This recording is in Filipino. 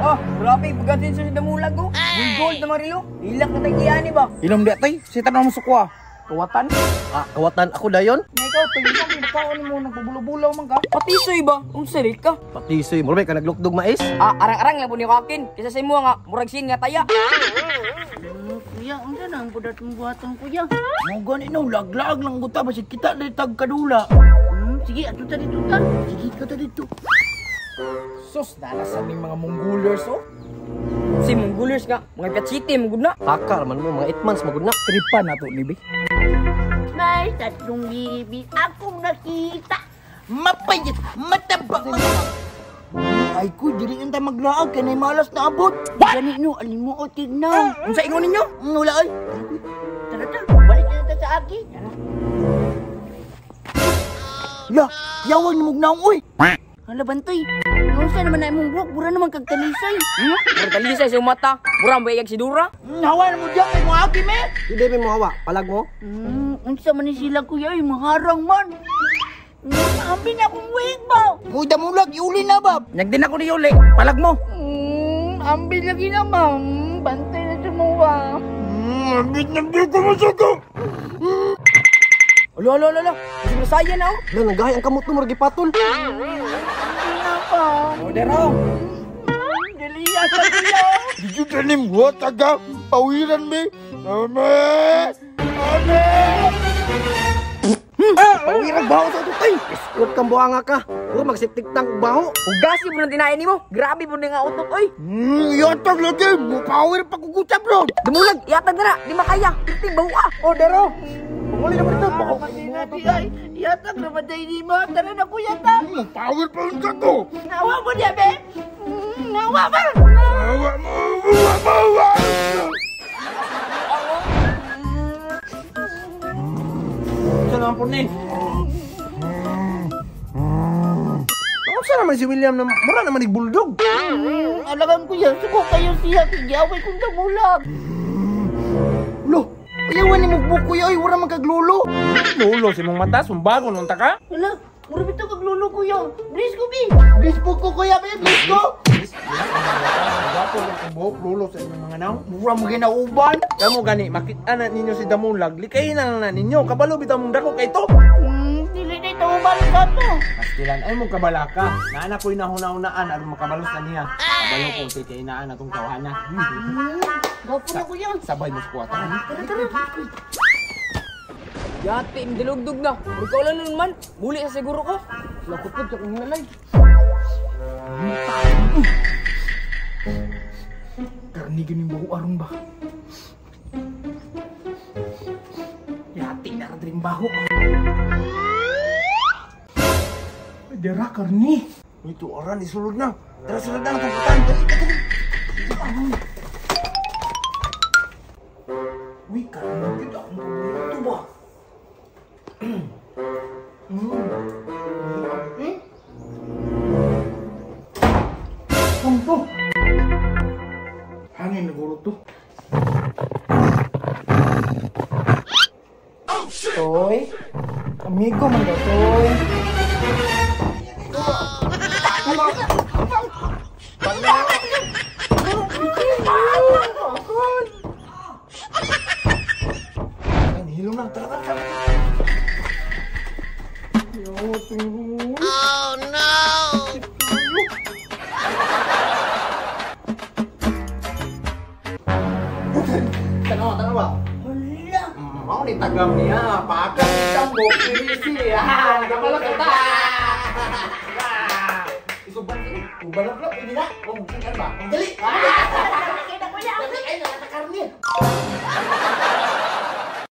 Ba, grabe, pagkatin sa damulag ko. Gold na marilo. Ilak na tagiyan ba? Inom di tay, sitan na masukwa. Kawatan? Kawatan ako dayon? Ikaw, tayo ka, pinakaon mo, nagpabulaw-bulaw man ka. Patisoy ba? Unsa ka? Patisoy, murag ka naglukdog mais? Arang-arang lang po ni Kakin. Kisa sa imo nga, murag sin nga taya. Kuya, unsa na ang budat mong buhaton, kuya? Mo gani no, lag-lag lang guta basi kita na tagkadula. Sige, ato ta dito ta. Sige ka ta dito. Sus, nalasan ning mga Mongolers oh. Si Mongolers nga, mga katsiti, magod na. Hakar man mo, mga 8 months magud na. Tripa na to ni Bi. May 3,000 akong nakita. Mapayit, mataba. Ay ko, dili nang ta maglaag kay nay malas na abot. Gani no, alin mo o tignan. Unsa ingon ninyo? Wala ay. Tara ta, balik na ta sa agi. Ya, yawan mo gnaong oy. Hala bantoy. Unsa naman na imong buhok, bura naman kag talisay. Murag talisay sa mata. Murang bayag si Dura. Hawa na mo diyan kay mo agi me. Hindi mo hawa, palag mo. Unsa man ni sila kuya, ay maharang man. Ambi na akong wig ba? Uy, damulag, iuli na ba? Nagdin ako ni Yuli. Palag mo. Ambi lagi na ma'am. Bantay na tumuwa. Ambit ko masako. Alo. Kasi masaya na oh. Wala, nagahay ang kamot mo, maragi patol. Apa? Modero. Diliya sa kuya. Dito tanim mo, taga, pawiran me. Ame! Pawiran baho sa tutay. Iskot kang buhanga ka. Puro magsiptik tang baho. Ugasi mo nang tinayan mo. Grabe mo nga utok oy. Yatag lagi. Mupawir pa kukutab bro. Dumulag, iatag na. Di makaya. Iting bahu ah. Modero. Panguli naman ito. Baho. Ay, yatag naman dahil di mo. Tara na kuya ta. Mupawir pa lang ka to. Nawa mo niya, be. Nawa ba? Bawa mo. Bawa. Saan po ni? Saan naman si William na mura naman nagbuldog? Alagan ko yan. Suko kayo siya. Kigaway kong damulag. Lo, ayawan ni Mugbuk kuya. Ay, wala magkaglulo. Lulo si mong mata, sumbago nung taka. Wala. Mura bito kaglulo ko yan. Please ko, be. Please po ko kuya. Please ko. Gapo lang ang buhok, lulo sa inyong mga naw. Mura mo ginauban. Kamo gani, makita na ninyo si Damulag, likayin na lang na ninyo. Kabalo bitaw mong dako kay to. Dili na ito umalik ka to. Pastilan, ay mong kabalaka. Naana ko'y nahuna-hunaan, aron makabalos na niya. Kabalo kong si kainaan atong tawanan. Gapo na ko yan. Sabay mo sa kuwatan. Yati, indilugdog na. Ikaw lang nun man. Muli sa siguro ko. Lakot-kot ka kong hinalay. Karnigan yung baho arong ba? Yati na kadring baho. Dera karni. Ito oran isulod na. Tara sulod na tuputan. Uy, karni dito akong ito ba? Punto. Hangin na guro to. Toy. Amigo man daw, Toy. Hilong lang, tara. Oh no! Tanawa. Hala! Mau ni tagam niya, paakal ni Sambok, pirisi. Nagabalak ka ta. Isuban sini. Ubalak-balak, ini na. Mungkin kan ba? Dali. Kita kuya! Ay, nakakarni.